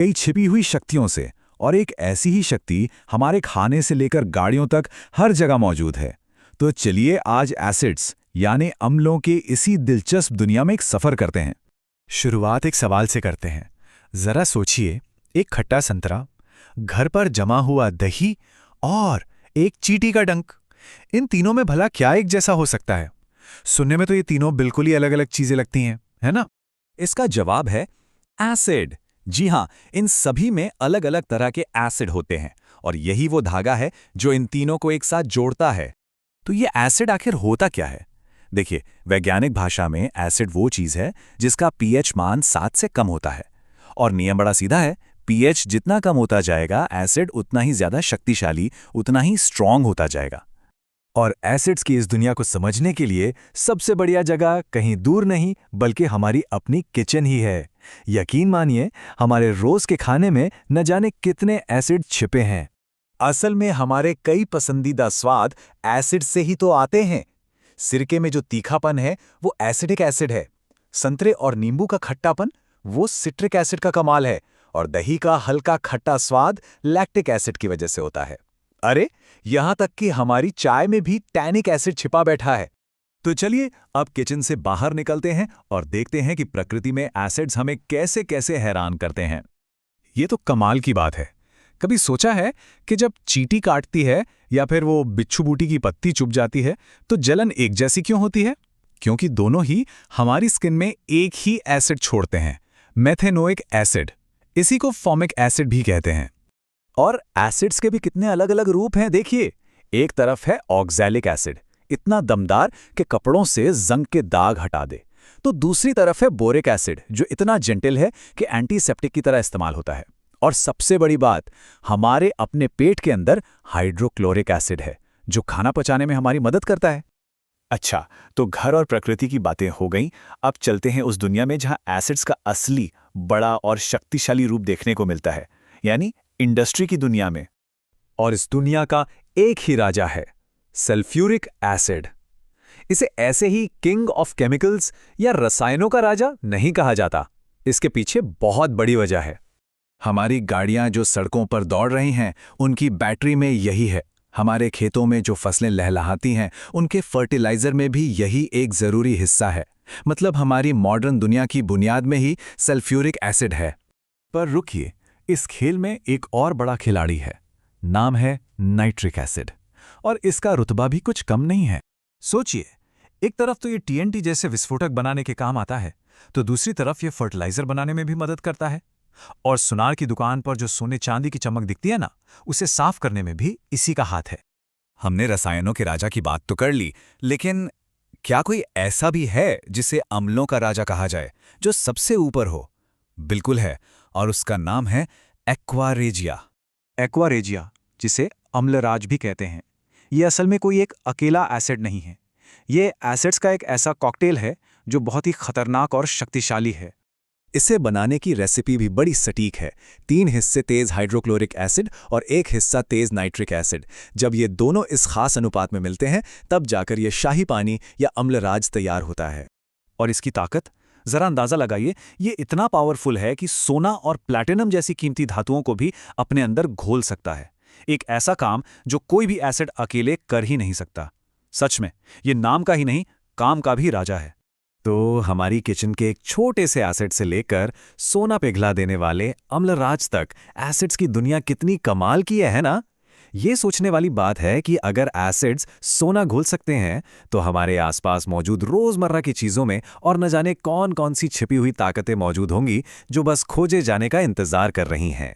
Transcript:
कई छिपी हुई शक्तियों से, और एक ऐसी ही शक्ति हमारे खाने से लेकर गाड़ियों तक हर जगह मौजूद है। तो चलिए आज एसिड्स यानी अम्लों के इसी दिलचस्प दुनिया में एक सफर करते हैं। शुरुआत एक सवाल से करते हैं। जरा सोचिए, एक खट्टा संतरा, घर पर जमा हुआ दही और एक चींटी का डंक। इन तीनों में भला क्या एक जैसा हो सकता है? सुनने में तो ये तीनों बिल्कुल ही अलग अलग चीजें लगती हैं, है ना? इसका जवाब है एसिड। जी हाँ, इन सभी में अलग अलग तरह के एसिड होते हैं, और यही वो धागा है जो इन तीनों को एक साथ जोड़ता है। तो ये एसिड आखिर होता क्या है? देखिए, वैज्ञानिक भाषा में एसिड वो चीज़ है जिसका पीएच मान 7 से कम होता है। और नियम बड़ा सीधा है, पीएच जितना कम होता जाएगा, एसिड उतना ही ज़्यादा शक्तिशाली, उतना ही स्ट्रांग होता जाएगा। और एसिड्स की इस दुनिया को समझने के लिए सबसे बढ़िया जगह कहीं दूर नहीं बल्कि हमारी अपनी किचन ही है। यकीन मानिए, हमारे रोज के खाने में न जाने कितने एसिड छिपे हैं। असल में हमारे कई पसंदीदा स्वाद एसिड से ही तो आते हैं। सिरके में जो तीखापन है वो एसिडिक एसिड है। संतरे और नींबू का खट्टापन वो सिट्रिक एसिड का कमाल है। और दही का हल्का खट्टा स्वाद लैक्टिक एसिड की वजह से होता है। अरे, यहां तक कि हमारी चाय में भी टैनिक एसिड छिपा बैठा है। तो चलिए अब किचन से बाहर निकलते हैं और देखते हैं कि प्रकृति में एसिड्स हमें कैसे कैसे हैरान करते हैं। ये तो कमाल की बात है। कभी सोचा है कि जब चींटी काटती है या फिर वो बिच्छू बूटी की पत्ती चुभ जाती है तो जलन एक जैसी क्यों होती है? क्योंकि दोनों ही हमारी स्किन में एक ही एसिड छोड़ते हैं, मेथेनोइक एसिड। इसी को फॉर्मिक एसिड भी कहते हैं। और एसिड्स के भी कितने अलग अलग रूप हैं, देखिए। एक तरफ है ऑक्सैलिक एसिड, इतना दमदार कि कपड़ों से जंग के दाग हटा दे। तो दूसरी तरफ है बोरिक एसिड, जो इतना जेंटल है कि एंटीसेप्टिक की तरह इस्तेमाल होता है। और सबसे बड़ी बात, हमारे अपने पेट के अंदर हाइड्रोक्लोरिक एसिड है, जो खाना पचाने में हमारी मदद करता है। अच्छा, तो घर और प्रकृति की बातें हो गईं। अब चलते हैं उस दुनिया में जहां एसिड्स का असली, बड़ा और शक्तिशाली रूप देखने को मिलता है, यानी इंडस्ट्री की दुनिया में। और इस दुनिया का एक ही राजा है, सल्फ्यूरिक एसिड। इसे ऐसे ही किंग ऑफ केमिकल्स या रसायनों का राजा नहीं कहा जाता। इसके पीछे बहुत बड़ी वजह है। हमारी गाड़ियां जो सड़कों पर दौड़ रही हैं, उनकी बैटरी में यही है। हमारे खेतों में जो फसलें लहलहाती हैं, उनके फर्टिलाइजर में भी यही एक जरूरी हिस्सा है। मतलब हमारी मॉडर्न दुनिया की बुनियाद में ही सल्फ्यूरिक एसिड है। पर रुकिए, इस खेल में एक और बड़ा खिलाड़ी है। नाम है नाइट्रिक एसिड, और इसका रुतबा भी कुछ कम नहीं है। सोचिए, एक तरफ तो ये टीएनटी जैसे विस्फोटक बनाने के काम आता है, तो दूसरी तरफ ये फर्टिलाइजर बनाने में भी मदद करता है। और सुनार की दुकान पर जो सोने चांदी की चमक दिखती है ना, उसे साफ करने में भी इसी का हाथ है। हमने रसायनों के राजा की बात तो कर ली, लेकिन क्या कोई ऐसा भी है जिसे अम्लों का राजा कहा जाए, जो सबसे ऊपर हो? बिल्कुल है, और उसका नाम है एक्वा रेजिया। एक्वा रेजिया, जिसे अम्लराज भी कहते हैं, ये असल में कोई एक अकेला एसिड नहीं है। ये एसिड्स का एक ऐसा कॉकटेल है जो बहुत ही खतरनाक और शक्तिशाली है। इसे बनाने की रेसिपी भी बड़ी सटीक है। 3 हिस्से तेज हाइड्रोक्लोरिक एसिड और 1 हिस्सा तेज नाइट्रिक एसिड। जब ये दोनों इस खास अनुपात में मिलते हैं, तब जाकर ये शाही पानी या अम्लराज तैयार होता है। और इसकी ताकत जरा अंदाजा लगाइए, ये इतना पावरफुल है कि सोना और प्लैटिनम जैसी कीमती धातुओं को भी अपने अंदर घोल सकता है। एक ऐसा काम जो कोई भी एसिड अकेले कर ही नहीं सकता। सच में, ये नाम का ही नहीं, काम का भी राजा है। तो हमारी किचन के एक छोटे से एसिड से लेकर सोना पिघला देने वाले अम्लराज तक, एसिड्स की दुनिया कितनी कमाल की है ना? ये सोचने वाली बात है कि अगर एसिड्स सोना घोल सकते हैं, तो हमारे आसपास मौजूद रोजमर्रा की चीजों में और न जाने कौन कौन सी छिपी हुई ताकतें मौजूद होंगी, जो बस खोजे जाने का इंतजार कर रही हैं।